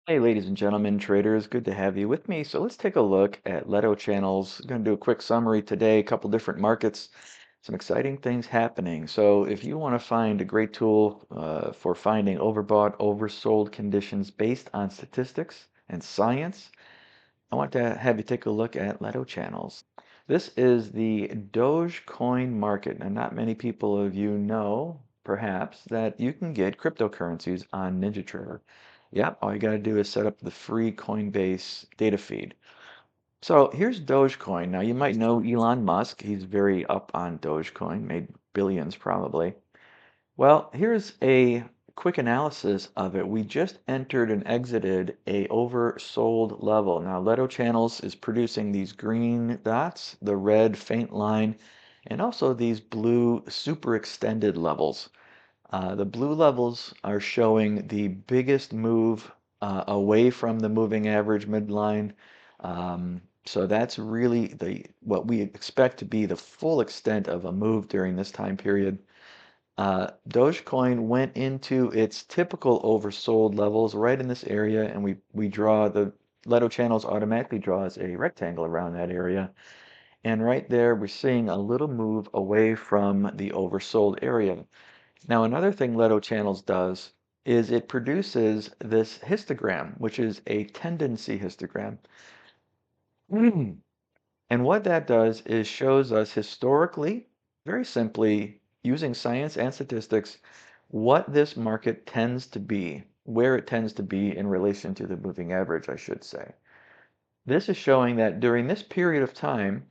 Hey, ladies and gentlemen, traders, good to have you with me. So let's take a look at LettoChannels. Going to do a quick summary today, a couple different markets, some exciting things happening. So if you want to find a great tool for finding overbought, oversold conditions based on statistics and science, I want to have you take a look at LettoChannels. This is the Dogecoin market. Now, not many people of you know, perhaps, that you can get cryptocurrencies on NinjaTrader. Yep, all you got to do is set up the free Coinbase data feed. So here's Dogecoin. Now, you might know Elon Musk. He's very up on Dogecoin, made billions probably. Well, here's a quick analysis of it. We just entered and exited a oversold level. Now, LettoChannels is producing these green dots, the red faint line, and also these blue super extended levels. The blue levels are showing the biggest move away from the moving average midline. So that's really what we expect to be the full extent of a move during this time period. Dogecoin went into its typical oversold levels right in this area, and we draw the LettoChannels automatically draws a rectangle around that area. And right there, we're seeing a little move away from the oversold area. Now, another thing LettoChannels does is it produces this histogram, which is a tendency histogram. And what that does is shows us historically, very simply, using science and statistics, what this market tends to be, where it tends to be in relation to the moving average, I should say. This is showing that during this period of time,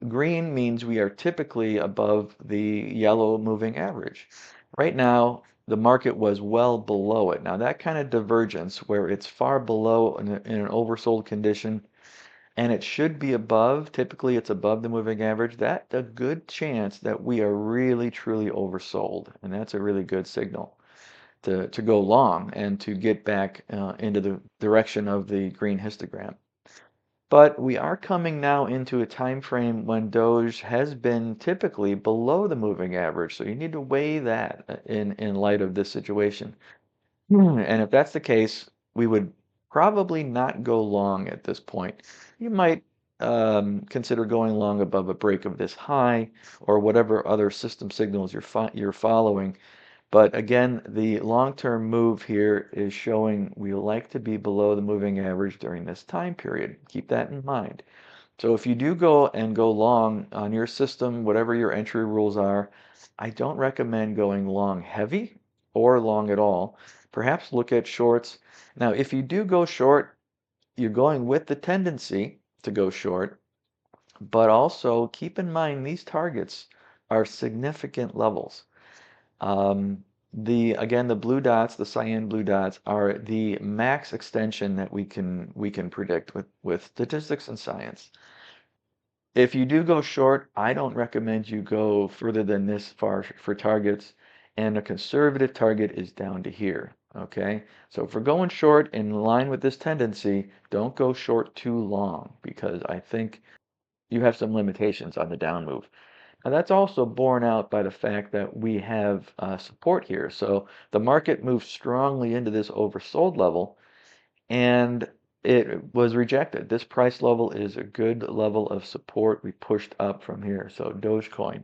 green means we are typically above the yellow moving average. Right now, the market was well below it. Now, that kind of divergence where it's far below in an oversold condition and it should be above, typically it's above the moving average, that's a good chance that we are really truly oversold. And that's a really good signal to go long and to get back into the direction of the green histogram. But we are coming now into a time frame when Doge has been typically below the moving average. So you need to weigh that in light of this situation. And if that's the case, we would probably not go long at this point. You might consider going long above a break of this high or whatever other system signals you're following. But again, the long-term move here is showing we like to be below the moving average during this time period. Keep that in mind. So if you do go long on your system, whatever your entry rules are, I don't recommend going long heavy or long at all. Perhaps look at shorts. Now, if you do go short, you're going with the tendency to go short, but also keep in mind these targets are significant levels. Again, the blue dots, the cyan blue dots, are the max extension that we can predict with statistics and science. If you do go short, I don't recommend you go further than this far for targets, and a conservative target is down to here. Okay, so if we're going short in line with this tendency, don't go short too long because I think you have some limitations on the down move. Now, that's also borne out by the fact that we have support here. So the market moves strongly into this oversold level, and it was rejected. This price level is a good level of support. We pushed up from here. So Dogecoin.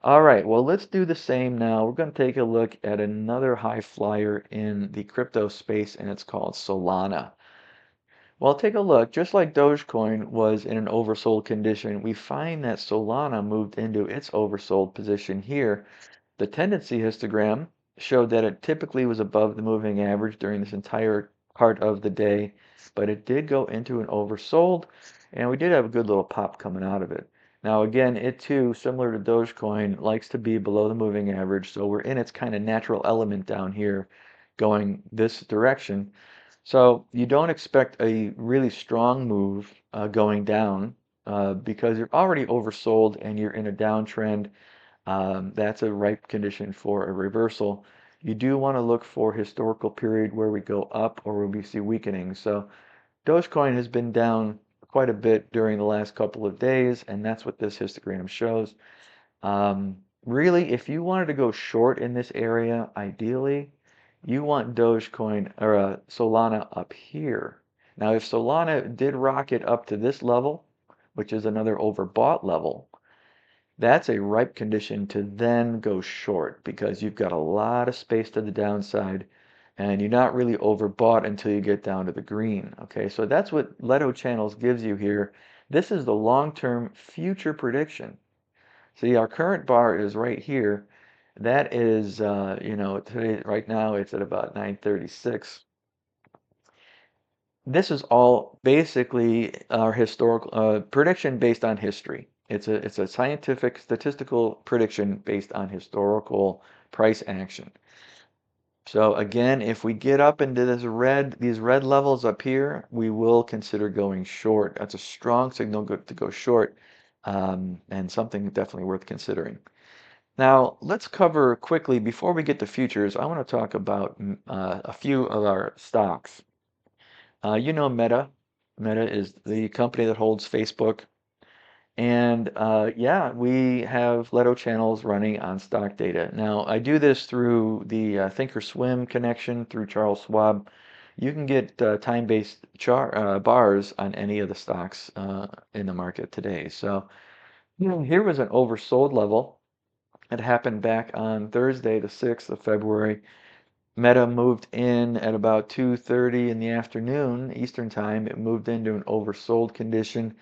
All right, well, let's do the same now. We're going to take a look at another high flyer in the crypto space, and it's called Solana. Well, take a look. Just like Dogecoin was in an oversold condition, we find that Solana moved into its oversold position here. The tendency histogram showed that it typically was above the moving average during this entire part of the day, but it did go into an oversold, and we did have a good little pop coming out of it. Now, again, it too, similar to Dogecoin, likes to be below the moving average, so we're in its kind of natural element down here going this direction. So you don't expect a really strong move going down because you're already oversold and you're in a downtrend. That's a ripe condition for a reversal. You do want to look for historical period where we go up or where we see weakening. So Dogecoin has been down quite a bit during the last couple of days, and that's what this histogram shows. Really, if you wanted to go short in this area, ideally, You want Dogecoin or Solana up here. Now, if Solana did rocket up to this level, which is another overbought level, that's a ripe condition to then go short because you've got a lot of space to the downside and you're not really overbought until you get down to the green. Okay, so that's what LettoChannels gives you here. This is the long-term future prediction. See, our current bar is right here. That is, today, right now it's at about 936. This is all basically our historical prediction based on history. It's a scientific statistical prediction based on historical price action. So again, if we get up into these red levels up here, we will consider going short. That's a strong signal to go short, and something definitely worth considering. Now, let's cover quickly, before we get to futures, I want to talk about a few of our stocks. You know Meta. Meta is the company that holds Facebook. And yeah, we have LettoChannels running on stock data. Now, I do this through the Thinkorswim connection through Charles Schwab. You can get time-based bars on any of the stocks in the market today. So here was an oversold level. It happened back on Thursday, the 6th of February. Meta moved in at about 2:30 in the afternoon Eastern time. It moved into an oversold condition.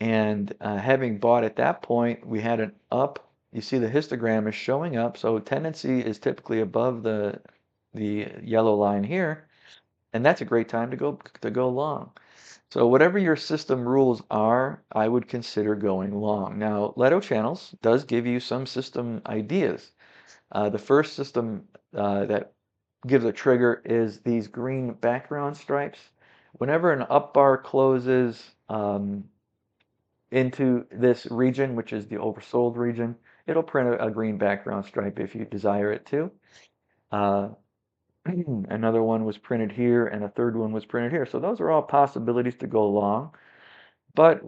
And having bought at that point, we had an up. You see the histogram is showing up. So tendency is typically above the yellow line here. And that's a great time to go long. So whatever your system rules are, I would consider going long. Now, LettoChannels does give you some system ideas. The first system that gives a trigger is these green background stripes. Whenever an up bar closes into this region, which is the oversold region, it'll print a green background stripe if you desire it to. Uh, another one was printed here, and a third one was printed here. So those are all possibilities to go long. But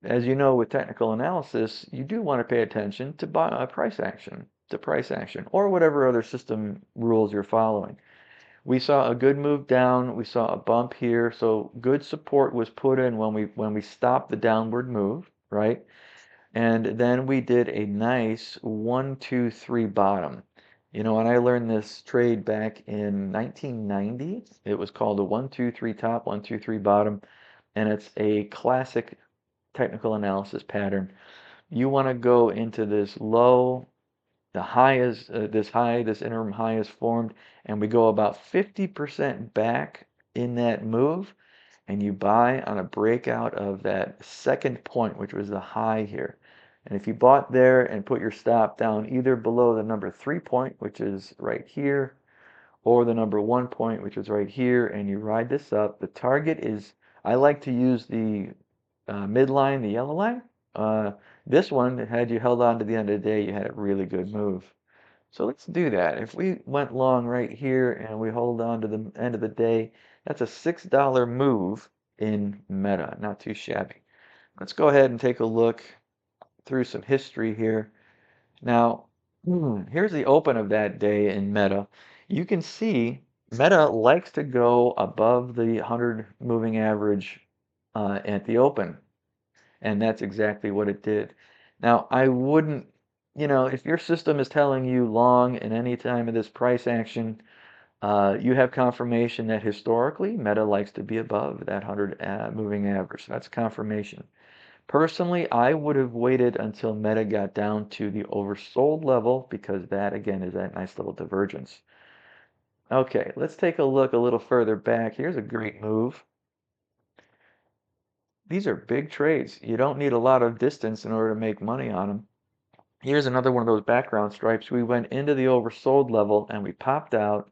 as you know, with technical analysis, you do want to pay attention to price action, or whatever other system rules you're following. We saw a good move down. We saw a bump here. So good support was put in when we stopped the downward move, right? And then we did a nice 1, 2, 3 bottom. You know, when I learned this trade back in 1990, it was called a 1, 2, 3 top, 1, 2, 3 bottom, and it's a classic technical analysis pattern. You want to go into this low, the high is this interim high is formed, and we go about 50% back in that move, and you buy on a breakout of that second point, which was the high here. And if you bought there and put your stop down either below the number 3 point, which is right here, or the number 1 point, which is right here, and you ride this up, the target is, I like to use the midline, the yellow line. This one, had you held on to the end of the day, you had a really good move. So let's do that. If we went long right here and we hold on to the end of the day, that's a $6 move in Meta. Not too shabby. Let's go ahead and take a look through some history here. Now, here's the open of that day in Meta. You can see Meta likes to go above the 100 moving average at the open. And that's exactly what it did. Now, I wouldn't, if your system is telling you long in any time of this price action, you have confirmation that historically Meta likes to be above that 100 moving average. That's confirmation. Personally, I would have waited until Meta got down to the oversold level because that, again, is that nice little divergence. Okay, let's take a look a little further back. Here's a great move. These are big trades. You don't need a lot of distance in order to make money on them. Here's another one of those background stripes. We went into the oversold level and we popped out,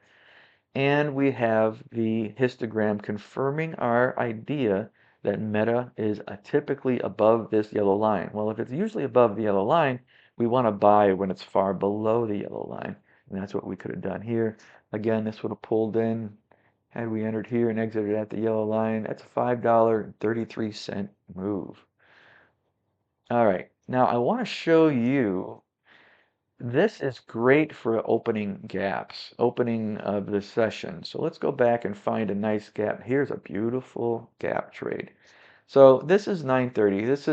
and we have the histogram confirming our idea that Meta is typically above this yellow line. Well, if it's usually above the yellow line, we want to buy when it's far below the yellow line. And that's what we could have done here. Again, this would have pulled in had we entered here and exited at the yellow line. That's a $5.33 move. All right, now I want to show you this is great for opening gaps, opening of the session. So let's go back and find a nice gap. Here's a beautiful gap trade. So this is 9:30. This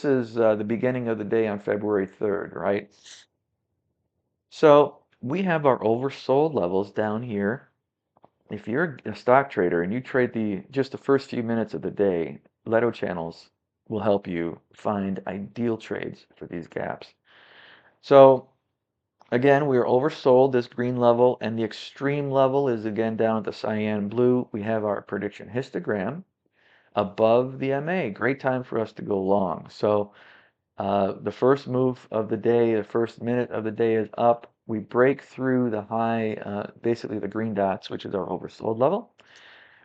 is the beginning of the day on February 3rd, right? So we have our oversold levels down here. If you're a stock trader and you trade just the first few minutes of the day, LettoChannels will help you find ideal trades for these gaps. So again, we are oversold this green level, and the extreme level is again down at the cyan blue. We have our prediction histogram above the MA. Great time for us to go long. So the first move of the day, the first minute of the day is up. We break through the high, basically the green dots, which is our oversold level.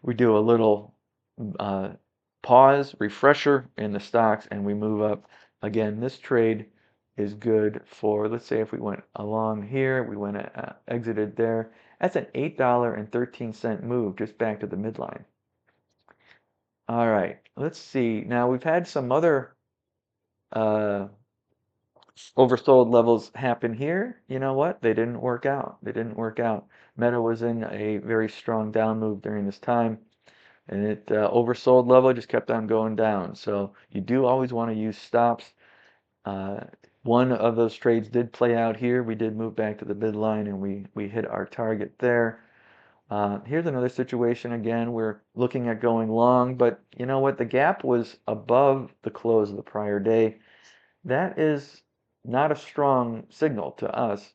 We do a little uh, pause, refresher in the stocks, and we move up. Again, this trade is good for, let's say if we went along here, we went exited there. That's an $8.13 move just back to the midline. All right, let's see. Now we've had some other uh, oversold levels happen here. You know what? They didn't work out. They didn't work out. Meta was in a very strong down move during this time, and it oversold level just kept on going down. So you do always want to use stops. Uh, one of those trades did play out here. We did move back to the midline, and we hit our target there. Here's another situation again. We're looking at going long, but you know what? The gap was above the close of the prior day. That is not a strong signal to us.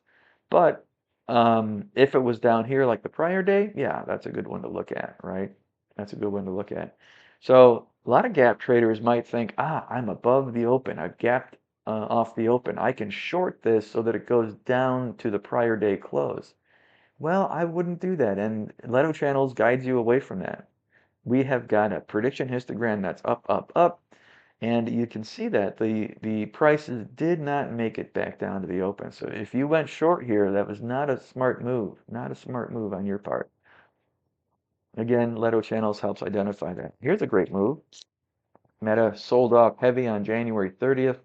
But if it was down here like the prior day, yeah, that's a good one to look at, right? That's a good one to look at. So a lot of gap traders might think, I'm above the open. I've gapped off the open. I can short this so that it goes down to the prior day close. Well, I wouldn't do that. And LettoChannels guides you away from that. We have got a prediction histogram that's up, up, up. And you can see that the prices did not make it back down to the open. So if you went short here, that was not a smart move. Not a smart move on your part. Again, LettoChannels helps identify that. Here's a great move. Meta sold off heavy on January 30th.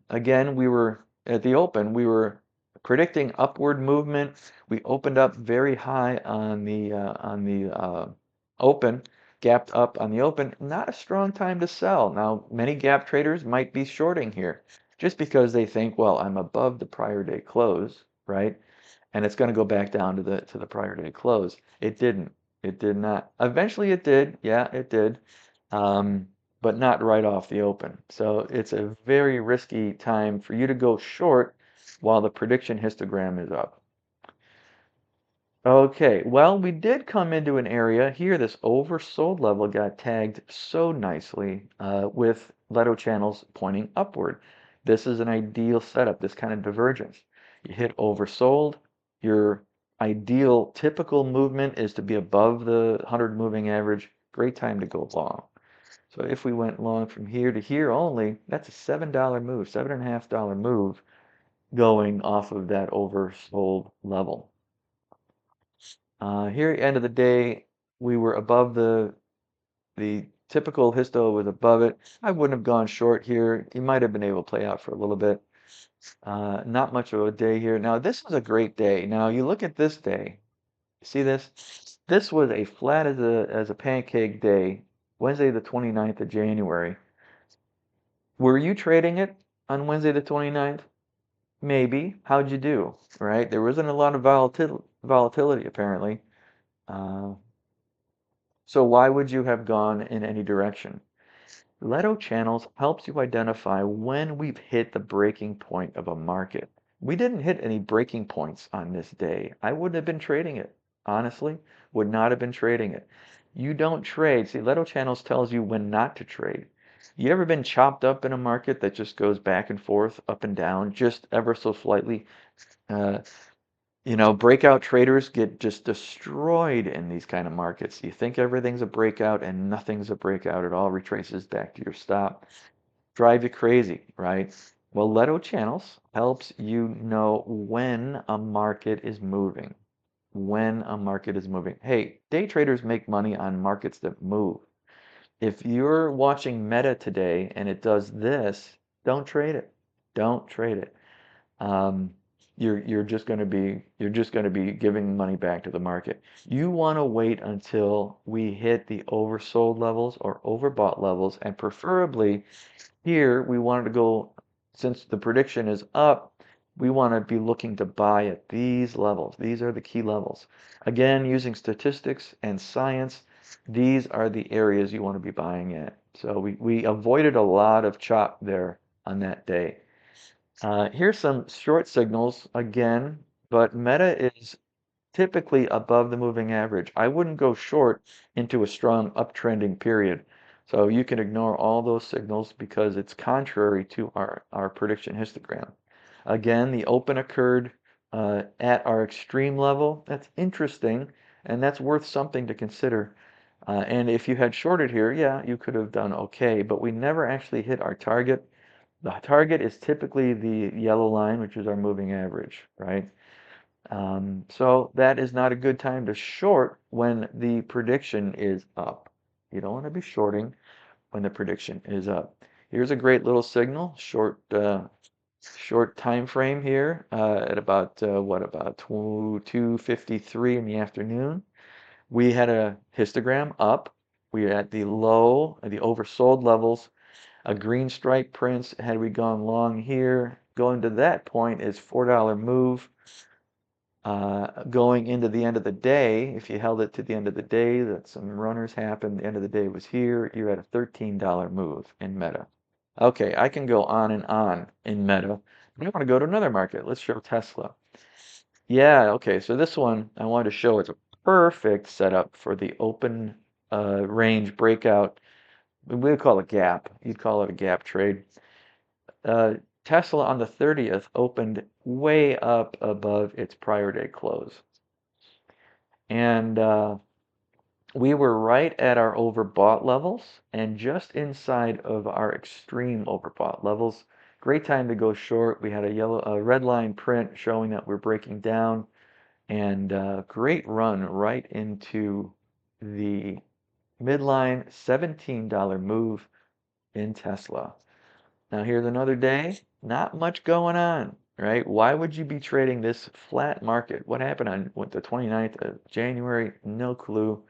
Again, we were at the open, we were predicting upward movement. We opened up very high on the open, gapped up on the open. Not a strong time to sell. Now, many gap traders might be shorting here just because they think, well, I'm above the prior day close, right? And it's going to go back down to the prior day close. It didn't. It did not. Eventually, it did. Yeah, it did. Um, but not right off the open. So it's a very risky time for you to go short while the prediction histogram is up. Okay, well, we did come into an area here. This oversold level got tagged so nicely with LettoChannels pointing upward. This is an ideal setup, this kind of divergence. You hit oversold, your ideal typical movement is to be above the 100 moving average. Great time to go long. So if we went long from here to here only, that's a $7 move, $7.50 move going off of that oversold level. Here at the end of the day, we were above the typical histo was above it. I wouldn't have gone short here. You might have been able to play out for a little bit. Not much of a day here. Now this is a great day. Now you look at this day. See this? This was a flat as a pancake day, Wednesday the 29th of January. Were you trading it on Wednesday the 29th? Maybe. How'd you do? Right? There wasn't a lot of volatility apparently. Uh, so why would you have gone in any direction? LettoChannels helps you identify when we've hit the breaking point of a market. We didn't hit any breaking points on this day. I wouldn't have been trading it. Honestly, would not have been trading it. You don't trade. See, LettoChannels tells you when not to trade. You ever been chopped up in a market that just goes back and forth, up and down, just ever so slightly? Uh, breakout traders get just destroyed in these kind of markets. You think everything's a breakout and nothing's a breakout. It all retraces back to your stop. Drive you crazy, right? Well, LettoChannels helps you know when a market is moving. When a market is moving. Hey, day traders make money on markets that move. If you're watching Meta today and it does this, don't trade it. Don't trade it. um, you're just going to be giving money back to the market. You want to wait until we hit the oversold levels or overbought levels, and preferably here we wanted to go, since the prediction is up, we want to be looking to buy at these levels. These are the key levels. Again, using statistics and science, these are the areas you want to be buying at. So we avoided a lot of chop there on that day. Here's some short signals again, but Meta is typically above the moving average. I wouldn't go short into a strong uptrending period. So you can ignore all those signals because it's contrary to our prediction histogram. Again, the open occurred at our extreme level. That's interesting, and that's worth something to consider. And if you had shorted here, yeah, you could have done okay, but we never actually hit our target. The target is typically the yellow line, which is our moving average, right? So that is not a good time to short when the prediction is up. You don't want to be shorting when the prediction is up. Here's a great little signal, short time frame here at about what about 2:53 in the afternoon. We had a histogram up. We are at the low, the oversold levels. A green strike prints. Had we gone long here, going to that point is $4 move. Going into the end of the day, if you held it to the end of the day, that some runners happened, the end of the day was here, you're at a $13 move in Meta. Okay, I can go on and on in Meta, but I want to go to another market. Let's show Tesla. Yeah, okay, so this one I wanted to show it's a perfect setup for the open range breakout. We would call it a gap. You'd call it a gap trade. Uh, Tesla on the 30th opened way up above its prior day close. And we were right at our overbought levels and just inside of our extreme overbought levels. Great time to go short. We had a red line print showing that we're breaking down, and great run right into the midline $17 move in Tesla. Now here's another day, not much going on, right? Why would you be trading this flat market? What happened on the 29th of January? No clue,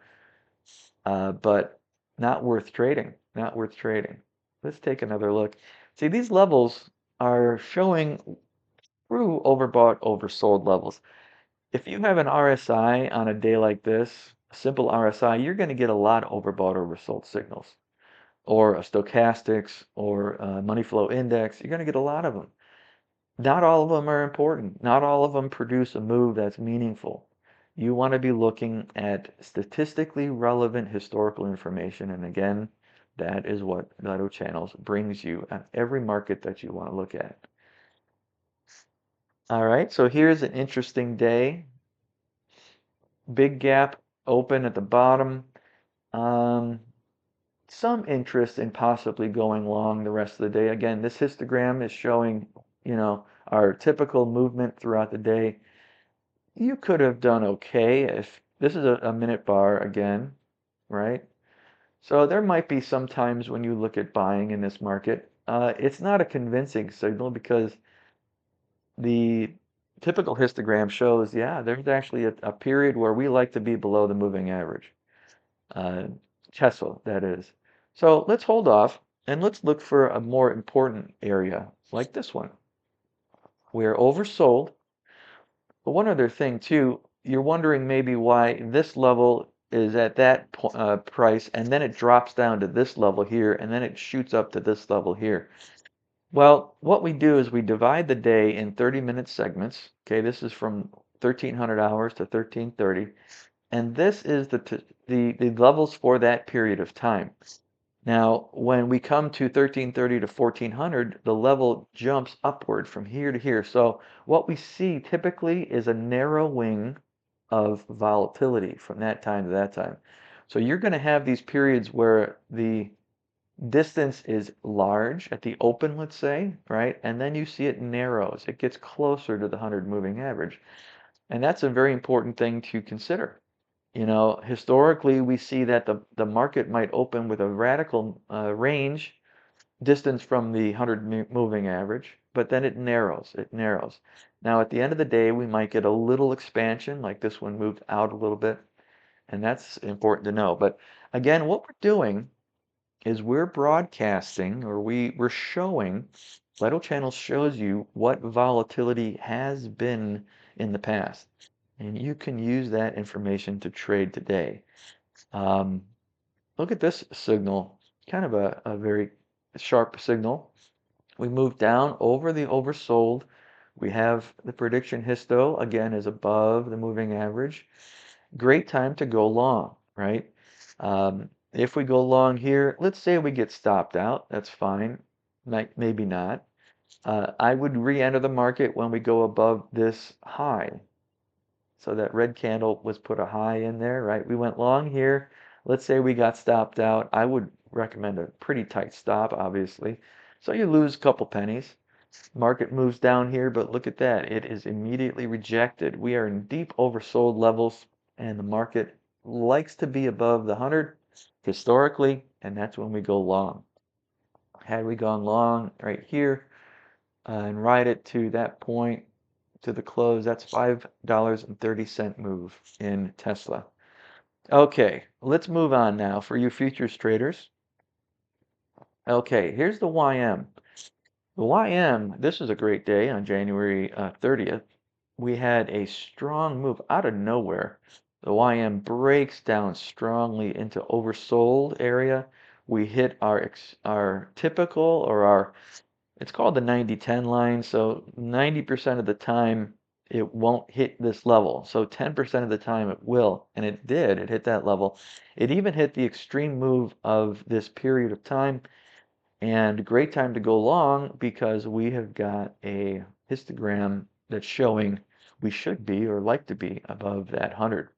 but not worth trading, not worth trading. Let's take another look. See, these levels are showing through overbought, oversold levels. If you have an RSI on a day like this, a simple RSI, you're going to get a lot of overbought, oversold signals, or a stochastics or a money flow index. You're going to get a lot of them. Not all of them are important. Not all of them produce a move that's meaningful. You want to be looking at statistically relevant historical information. And again, that is what LettoChannels brings you at every market that you want to look at. All right, so here's an interesting day. Big gap open at the bottom. Some interest in possibly going long the rest of the day. Again, this histogram is showing, our typical movement throughout the day. You could have done okay if this is a minute bar again, right? So there might be some times when you look at buying in this market. It's not a convincing signal because the typical histogram shows, yeah, there's actually a period where we like to be below the moving average. Tesla, that is. So let's hold off and let's look for a more important area like this one. We're oversold. But one other thing too, you're wondering maybe why this level is at that price and then it drops down to this level here and then it shoots up to this level here. Well, what we do is we divide the day in 30-minute segments. Okay, this is from 1300 hours to 1330. And this is the levels for that period of time. Now, when we come to 1330 to 1400, the level jumps upward from here to here. So what we see typically is a narrowing of volatility from that time to that time. So you're going to have these periods where the distance is large at the open, let's say, right? And then you see it narrows. It gets closer to the 100 moving average. And that's a very important thing to consider. Historically, we see that the market might open with a radical range distance from the 100 moving average, but then it narrows. It narrows. Now, at the end of the day, we might get a little expansion, like this one moved out a little bit, and that's important to know. But again, what we're doing is we're broadcasting, or we're showing, LettoChannels shows you what volatility has been in the past. And you can use that information to trade today. Um, Look at this signal, kind of a very sharp signal. We move down over the oversold. We have the prediction histo, again, is above the moving average. Great time to go long, right? If we go long here, let's say we get stopped out, that's fine, maybe not. I would re-enter the market when we go above this high. So that red candle was put a high in there, right? We went long here. Let's say we got stopped out. I would recommend a pretty tight stop, obviously. So you lose a couple pennies. Market moves down here, but look at that. It is immediately rejected. We are in deep oversold levels, and the market likes to be above the 100 historically, and that's when we go long. Had we gone long right here and ride it to that point, to the close, that's $5.30 move in Tesla. Okay, let's move on now for you futures traders. Okay, here's the YM. The YM, this is a great day on January 30th. We had a strong move out of nowhere. The YM breaks down strongly into oversold area. We hit our typical, or our, it's called the 90-10 line. So 90% of the time it won't hit this level. So 10% of the time it will. And it did. It hit that level. It even hit the extreme move of this period of time. And great time to go long because we have got a histogram that's showing we should be, or like to be, above that 100.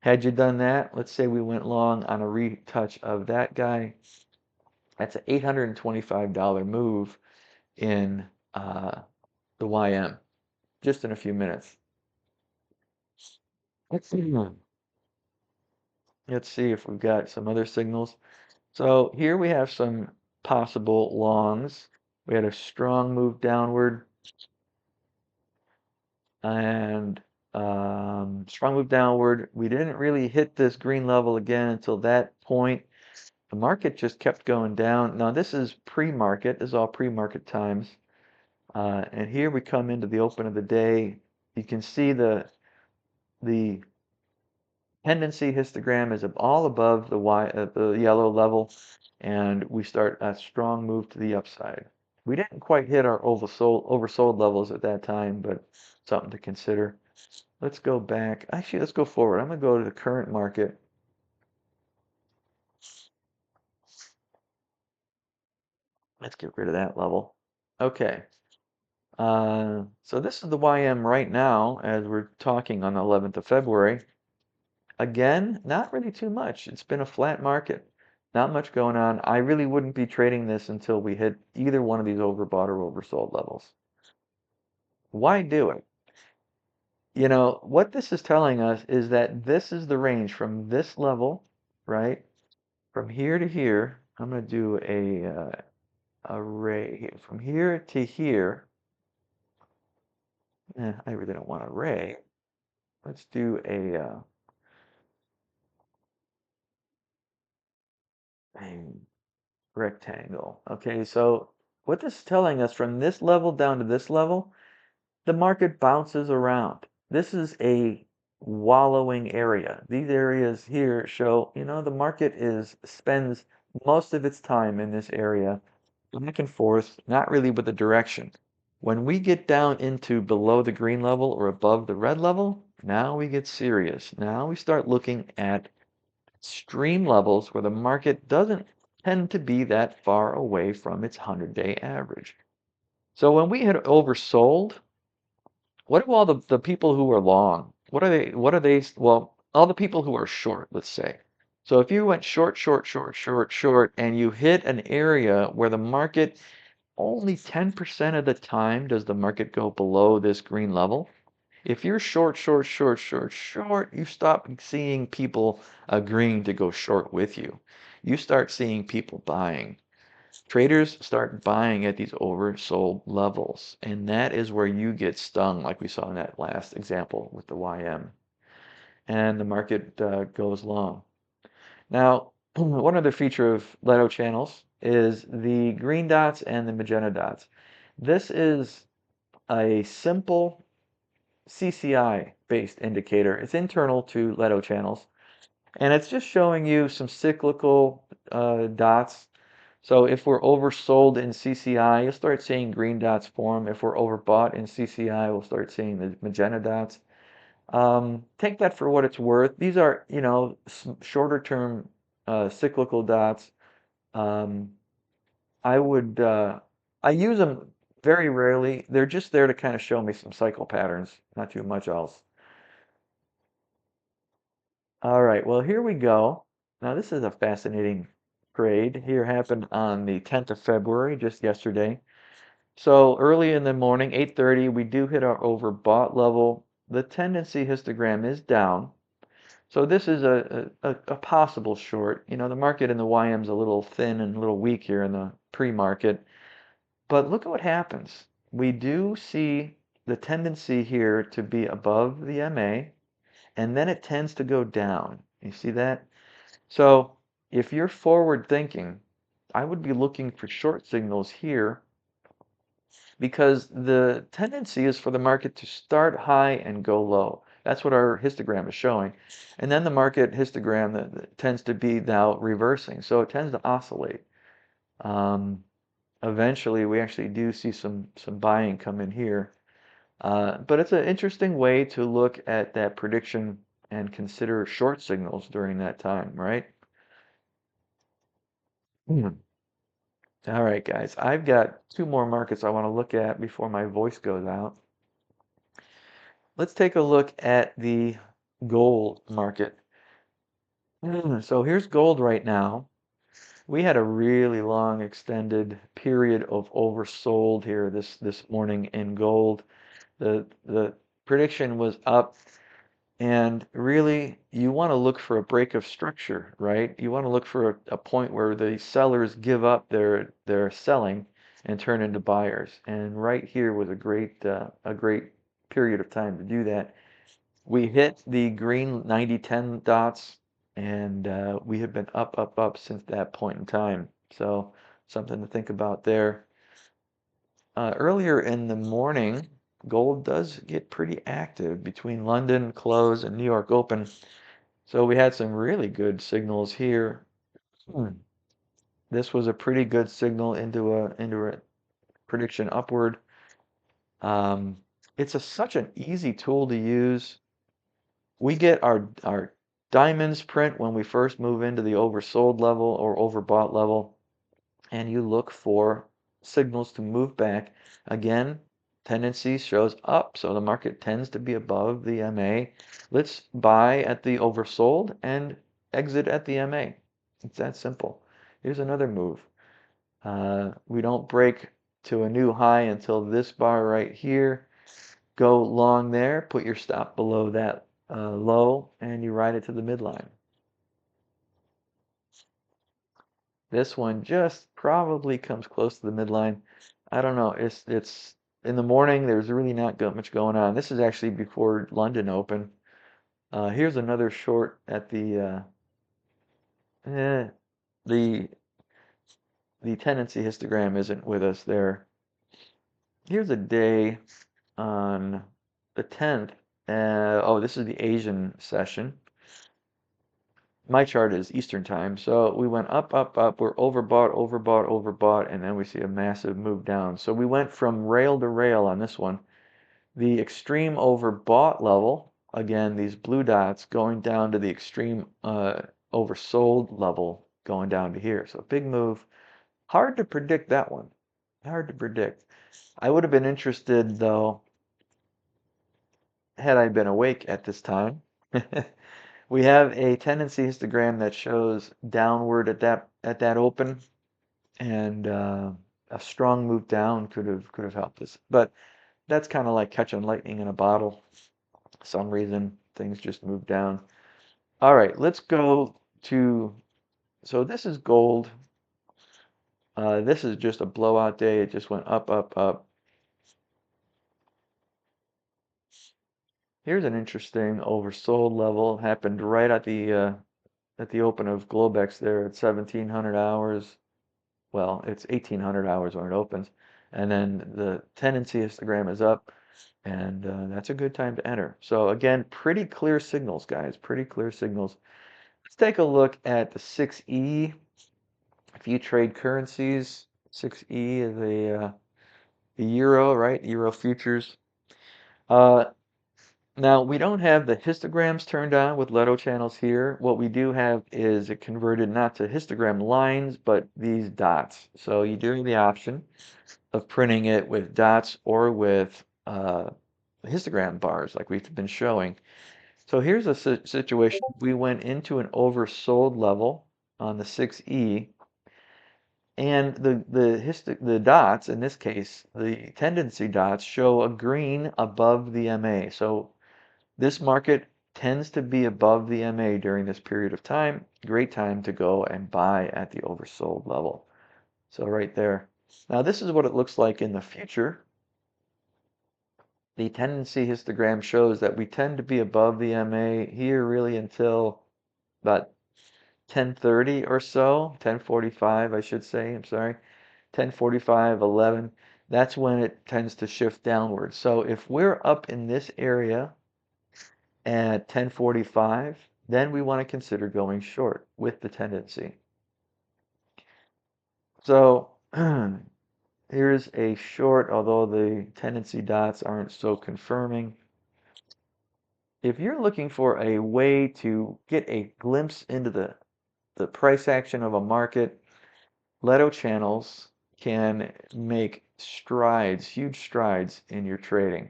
Had you done that, let's say we went long on a retouch of that guy, that's an $825 move in the YM, just in a few minutes. Let's see. Let's see if we've got some other signals. So here we have some possible longs. We had a strong move downward and strong move downward. We didn't really hit this green level again until that point. The market just kept going down. Now this is pre-market. This is all pre-market times. And here we come into the open of the day. You can see the tendency histogram is all above the yellow level, and we start a strong move to the upside. We didn't quite hit our oversold levels at that time, but something to consider. Let's go back. Actually, let's go forward. I'm going to go to the current market. Let's get rid of that level. Okay. So this is the YM right now as we're talking on the 11th of February. Again, not really too much. It's been a flat market. Not much going on. I really wouldn't be trading this until we hit either one of these overbought or oversold levels. Why do it? You know, what this is telling us is that this is the range from this level, right? From here to here. I'm going to do a array here. From here to here. I really don't want an array. Let's do a rectangle. Okay, so what this is telling us, from this level down to this level, the market bounces around. This is a wallowing area. These areas here show, you know, the market spends most of its time in this area, back and forth, not really with a direction. When we get down into below the green level or above the red level, now we get serious. Now we start looking at extreme levels where the market doesn't tend to be that far away from its 100-day average. So when we had oversold, what do all the people who are long, what are they, well, all the people who are short, let's say. So if you went short, short, short, short, short, and you hit an area where the market, only 10% of the time does the market go below this green level. If you're short, short, short, short, short, you stop seeing people agreeing to go short with you. You start seeing people buying. Traders start buying at these oversold levels, and that is where you get stung, like we saw in that last example with the YM, and the market goes long. Now, one other feature of LettoChannels is the green dots and the magenta dots. This is a simple CCI-based indicator. It's internal to LettoChannels, and it's just showing you some cyclical dots. So if we're oversold in CCI, you'll start seeing green dots form. If we're overbought in CCI, we'll start seeing the magenta dots. Take that for what it's worth. These are, shorter term cyclical dots. Um, I use them very rarely. They're just there to kind of show me some cycle patterns, not too much else. All right, well, here we go. Now, this is a fascinating trade. Here happened on the 10th of February, just yesterday. So early in the morning, 8:30, we do hit our overbought level. The tendency histogram is down. So this is a possible short. The market in the YM is a little thin and a little weak here in the pre-market. But look at what happens. We do see the tendency here to be above the MA, and then it tends to go down. You see that? So if you're forward thinking, I would be looking for short signals here because the tendency is for the market to start high and go low. That's what our histogram is showing. And then the market histogram that tends to be now reversing. So it tends to oscillate. Eventually, we actually do see some buying come in here. But it's an interesting way to look at that prediction and consider short signals during that time, right? Hmm. All right, guys, I've got two more markets I want to look at before my voice goes out. Let's take a look at the gold market. So here's gold right now. We had a really long extended period of oversold here this morning in gold. The prediction was up, and really you want to look for a break of structure, right? You want to look for a point where the sellers give up their selling and turn into buyers. And right here was a great period of time to do that. We hit the green 90-10 dots, and we have been up, up, up since that point in time. So something to think about there. Earlier in the morning, gold does get pretty active between London close and New York open. So we had some really good signals here. This was a pretty good signal into a prediction upward. It's such an easy tool to use. We get our diamonds print when we first move into the oversold level or overbought level, and you look for signals to move back. Again, tendency shows up, so the market tends to be above the MA. Let's buy at the oversold and exit at the MA. It's that simple. Here's another move. We don't break to a new high until this bar right here. Go long there, put your stop below that low, and you ride it to the midline. This one just probably comes close to the midline. I don't know. It's in the morning. There's really not much going on. This is actually before London open. Here's another short at eh, the the tendency histogram isn't with us there. Here's a day on the 10th. Oh, this is the Asian session. My chart is Eastern time, so we went up, up, up. We're overbought, overbought, overbought, and then we see a massive move down. So we went from rail to rail on this one. The extreme overbought level, again, these blue dots going down to the extreme oversold level, going down to here. So big move. Hard to predict that one. Hard to predict. I would have been interested, though, had I been awake at this time. We have a tendency histogram that shows downward at that open, and a strong move down could have helped us. But that's kind of like catching lightning in a bottle. For some reason, things just move down. All right, let's go to. So this is gold. This is just a blowout day. It just went up, up, up. Here's an interesting oversold level. Happened right at the open of Globex there at 1700 hours. Well, it's 1800 hours when it opens. And then the tendency histogram is up, and that's a good time to enter. So again, pretty clear signals, guys. Pretty clear signals. Let's take a look at the 6E. If you trade currencies, 6E is the euro, right? Euro futures. Uh, Now, we don't have the histograms turned on with LettoChannels here. What we do have is it converted not to histogram lines, but these dots. So you do have the option of printing it with dots or with histogram bars like we've been showing. So here's a situation. We went into an oversold level on the 6E, and the dots, in this case, the tendency dots show a green above the MA. So this market tends to be above the MA during this period of time. Great time to go and buy at the oversold level. So right there. Now this is what it looks like in the future. The tendency histogram shows that we tend to be above the MA here really until about 10:30 or so, 10:45 I should say, I'm sorry, 10:45, 11. That's when it tends to shift downward. So if we're up in this area at 10:45, then we want to consider going short with the tendency. So here's a short, although the tendency dots aren't so confirming. If you're looking for a way to get a glimpse into the price action of a market, LettoChannels can make strides, huge strides in your trading.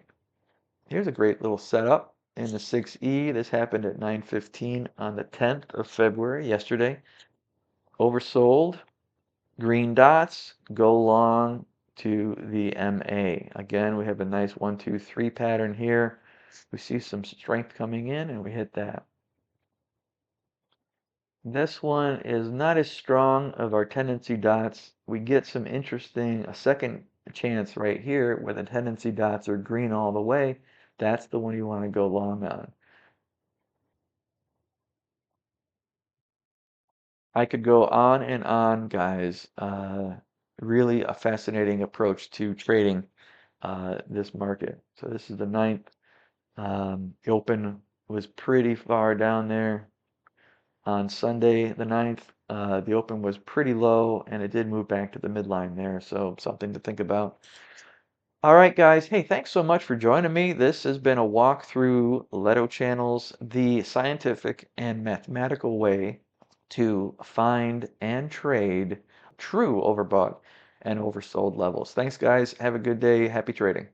Here's a great little setup in the 6E. This happened at 9:15 on the 10th of February, yesterday. Oversold, green dots, go long to the MA. Again, we have a nice 1, 2, 3 pattern here. We see some strength coming in and we hit that. This one is not as strong of our tendency dots. We get some interesting, a second chance right here where the tendency dots are green all the way. That's the one you want to go long on. I could go on and on, guys. Really a fascinating approach to trading this market. So this is the 9th. The open was pretty far down there. On Sunday, the 9th, the open was pretty low, and it did move back to the midline there. So something to think about. All right, guys. Hey, thanks so much for joining me. This has been a walk through LettoChannels, the scientific and mathematical way to find and trade true overbought and oversold levels. Thanks, guys. Have a good day. Happy trading.